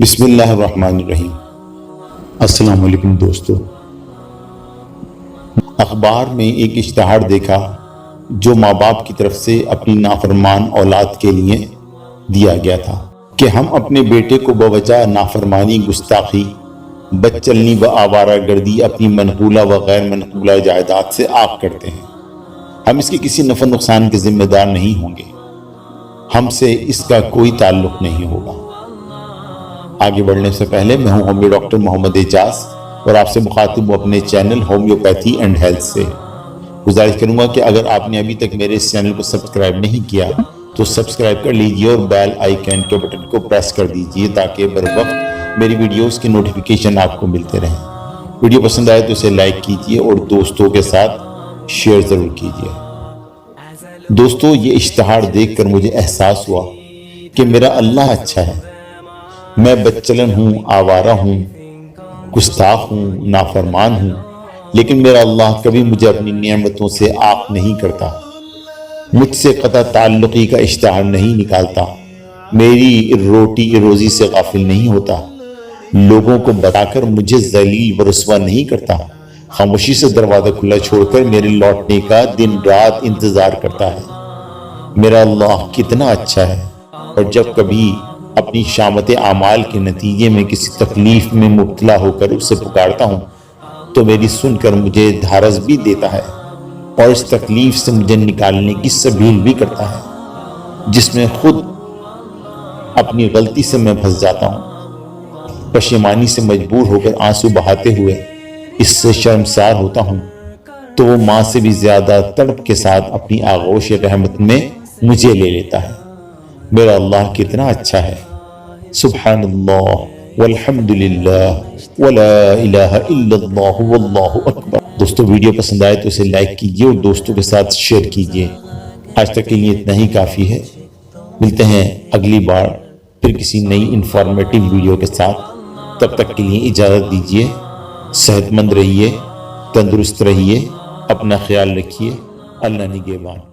بسم اللہ الرحمن الرحیم۔ السلام علیکم دوستو، اخبار میں ایک اشتہار دیکھا جو ماں باپ کی طرف سے اپنی نافرمان اولاد کے لیے دیا گیا تھا کہ ہم اپنے بیٹے کو بوجہ نافرمانی، گستاخی، بدچلنی و آوارہ گردی اپنی منقولہ و غیر منقولہ جائیداد سے عاق کرتے ہیں۔ ہم اس کے کسی نفع نقصان کے ذمہ دار نہیں ہوں گے، ہم سے اس کا کوئی تعلق نہیں ہوگا۔ آگے بڑھنے سے پہلے میں ہوں ہومیو ڈاکٹر محمد اعجاز اور آپ سے مخاطب ہوں اپنے چینل ہومیوپیتھی اینڈ ہیلتھ سے۔ گزارش کروں گا کہ اگر آپ نے ابھی تک میرے اس چینل کو سبسکرائب نہیں کیا تو سبسکرائب کر لیجئے اور بیل آئیکن کے بٹن کو پریس کر دیجئے تاکہ بر وقت میری ویڈیوز کی نوٹیفیکیشن آپ کو ملتے رہیں۔ ویڈیو پسند آئے تو اسے لائک کیجئے اور دوستوں کے ساتھ شیئر ضرور کیجئے۔ دوستو، یہ اشتہار دیکھ کر مجھے احساس ہوا کہ میرا اللہ اچھا ہے۔ میں بدچلن ہوں، آوارہ ہوں، گستاخ ہوں، نافرمان ہوں، لیکن میرا اللہ کبھی مجھے اپنی نعمتوں سے عاق نہیں کرتا، مجھ سے قطع تعلقی کا اشتہار نہیں نکالتا، میری روٹی روزی سے غافل نہیں ہوتا، لوگوں کو بتا کر مجھے ذلیل و رسوا نہیں کرتا، خاموشی سے دروازہ کھلا چھوڑ کر میرے لوٹنے کا دن رات انتظار کرتا ہے۔ میرا اللہ کتنا اچھا ہے، اور جب کبھی اپنی شامت اعمال کے نتیجے میں کسی تکلیف میں مبتلا ہو کر اسے پکارتا ہوں تو میری سن کر مجھے دھارس بھی دیتا ہے اور اس تکلیف سے مجھے نکالنے کی سبیل بھی کرتا ہے جس میں خود اپنی غلطی سے میں پھنس جاتا ہوں۔ پشیمانی سے مجبور ہو کر آنسو بہاتے ہوئے اس سے شرمسار ہوتا ہوں تو وہ ماں سے بھی زیادہ تڑپ کے ساتھ اپنی آغوش رحمت میں مجھے لے لیتا ہے۔ میرا اللہ کتنا اچھا ہے۔ سبحان اللہ والحمدللہ ولا الہ الا اللہ واللہ اکبر۔ دوستو، ویڈیو پسند آئے تو اسے لائک کیجئے اور دوستوں کے ساتھ شیئر کیجئے۔ آج تک کے لیے اتنا ہی کافی ہے، ملتے ہیں اگلی بار پھر کسی نئی انفارمیٹیو ویڈیو کے ساتھ۔ تب تک کے لیے اجازت دیجئے، صحت مند رہیے، تندرست رہیے، اپنا خیال رکھیے۔ اللہ نگہبان۔